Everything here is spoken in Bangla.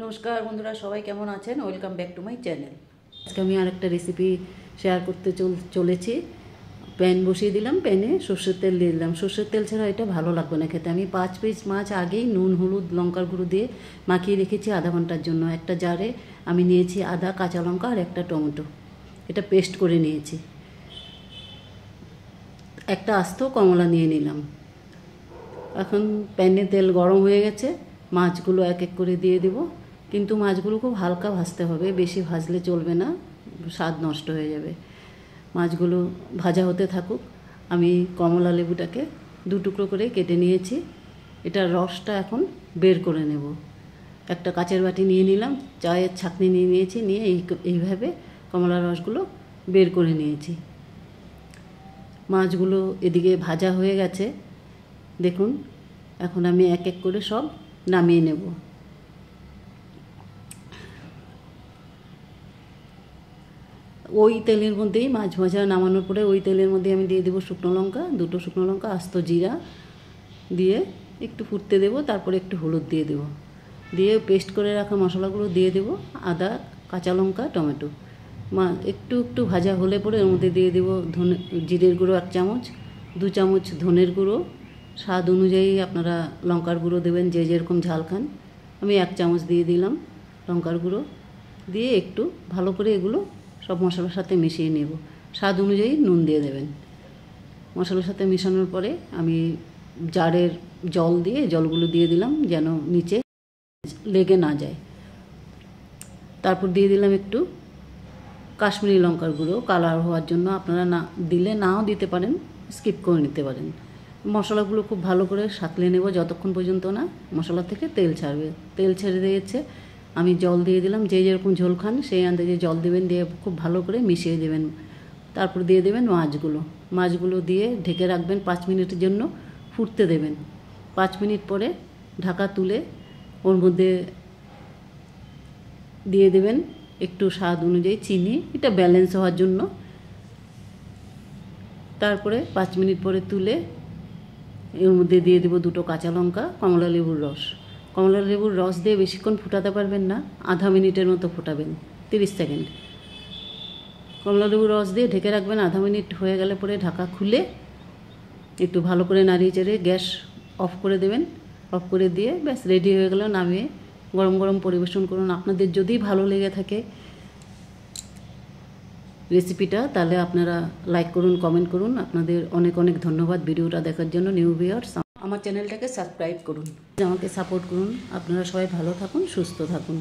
নমস্কার বন্ধুরা, সবাই কেমন আছেন? Welcome back to my channel. আজকে আমি আরেকটা রেসিপি শেয়ার করতে চলেছি। প্যান বসিয়ে দিলাম, প্যানে সর্ষের তেল দিয়ে দিলাম। সর্ষের তেল ছাড়া এটা ভালো লাগবে না খেতে। আমি 5 পিস মাছ আগেই নুন, হলুদ, লঙ্কার গুঁড়ো দিয়ে মাখিয়ে রেখেছি আধা ঘন্টার জন্য। একটা জারে আমি নিয়েছি আদা, কাঁচা লঙ্কা আর একটা টমেটো, এটা পেস্ট করে নিয়েছি। একটা আস্ত কমলা নিয়ে নিলাম। এখন প্যানে তেল গরম হয়ে গেছে, মাছগুলো এক এক করে দিয়ে দেব। কিন্তু মাছগুলো খুব হালকা ভাজতে হবে, বেশি ভাজলে চলবে না, স্বাদ নষ্ট হয়ে যাবে। মাছগুলো ভাজা হতে থাকুক। আমি কমলা লেবুটাকে 2 টুকরো করে কেটে নিয়েছি। এটার রসটা এখন বের করে নেব। একটা কাচের বাটি নিয়ে নিলাম, চায়ের ছাঁকনি নিয়ে নিয়েছি, নিয়ে এইভাবে কমলার রসগুলো বের করে নিয়েছি। মাছগুলো এদিকে ভাজা হয়ে গেছে, দেখুন। এখন আমি এক এক করে সব নামিয়ে নেব। ওই তেলের মধ্যেই মাছ ভাজা নামানোর পরে ওই তেলের মধ্যে আমি দিয়ে দেবো শুকনো লঙ্কা, 2টো শুকনো লঙ্কা, আস্ত জিরা দিয়ে একটু ফুটতে দেবো। তারপরে একটু হলুদ দিয়ে দেবো, দিয়ে পেস্ট করে রাখা মশলাগুলো দিয়ে দেবো। আদা, কাঁচা লঙ্কা, টমেটো একটু একটু ভাজা হলে পরে এর মধ্যে দিয়ে দেবো জিরের গুঁড়ো 1 চামচ, 2 চামচ ধনের গুঁড়ো, স্বাদ অনুযায়ী আপনারা লঙ্কার গুঁড়ো দেবেন, যে যেরকম ঝাল খান। আমি 1 চামচ দিয়ে দিলাম লঙ্কার গুঁড়ো, দিয়ে একটু ভালো করে এগুলো সব মশলার সাথে মিশিয়ে নেব। স্বাদ অনুযায়ী নুন দিয়ে দেবেন। মশলার সাথে মেশানোর পরে আমি জারের জল দিয়ে জলগুলো দিয়ে দিলাম, যেন নিচে লেগে না যায়। তারপর দিয়ে দিলাম একটু কাশ্মীরি লঙ্কার গুঁড়ো, কালার হওয়ার জন্য। আপনারা না দিলে নাও দিতে পারেন, স্কিপ করে নিতে পারেন। মশলাগুলো খুব ভালো করে সাঁতলে নেব যতক্ষণ পর্যন্ত না মশলা থেকে তেল ছাড়বে। তেল ছেড়ে দিয়েছে, আমি জল দিয়ে দিলাম। যে যেরকম ঝোল খান সেই আন্দাজে জল দেবেন, দিয়ে খুব ভালো করে মিশিয়ে দেবেন। তারপর দিয়ে দেবেন মাছগুলো দিয়ে ঢেকে রাখবেন 5 মিনিটের জন্য, ফুটতে দেবেন। 5 মিনিট পরে ঢাকা তুলে ওর মধ্যে দিয়ে দেবেন একটু স্বাদ অনুযায়ী চিনি, এটা ব্যালেন্স হওয়ার জন্য। তারপরে 5 মিনিট পরে তুলে এর মধ্যে দিয়ে দেবো 2টো কাঁচা লঙ্কা, কমলা লেবুর রস দিয়ে বেশিক্ষণ ফুটাতে পারবেন না, আধা মিনিটের মতো ফোটাবেন, 30 সেকেন্ড। কমলা লেবুর রস দিয়ে ঢেকে রাখবেন। আধা মিনিট হয়ে গেলে পরে ঢাকা খুলে একটু ভালো করে নাড়িয়ে চেড়ে গ্যাস অফ করে দেবেন। অফ করে দিয়ে ব্যাস রেডি হয়ে গেল। নামিয়ে গরম গরম পরিবেশন করুন। আপনাদের যদি ভালো লেগে থাকে রেসিপিটা, তাহলে আপনারা লাইক করুন, কমেন্ট করুন। আপনাদের অনেক অনেক ধন্যবাদ ভিডিওটা দেখার জন্য। নিউ ভিউয়ার্স, আমার চ্যানেলটাকে সাবস্ক্রাইব করুন, আমাকে সাপোর্ট করুন। আপনারা সবাই ভালো থাকুন, সুস্থ থাকুন।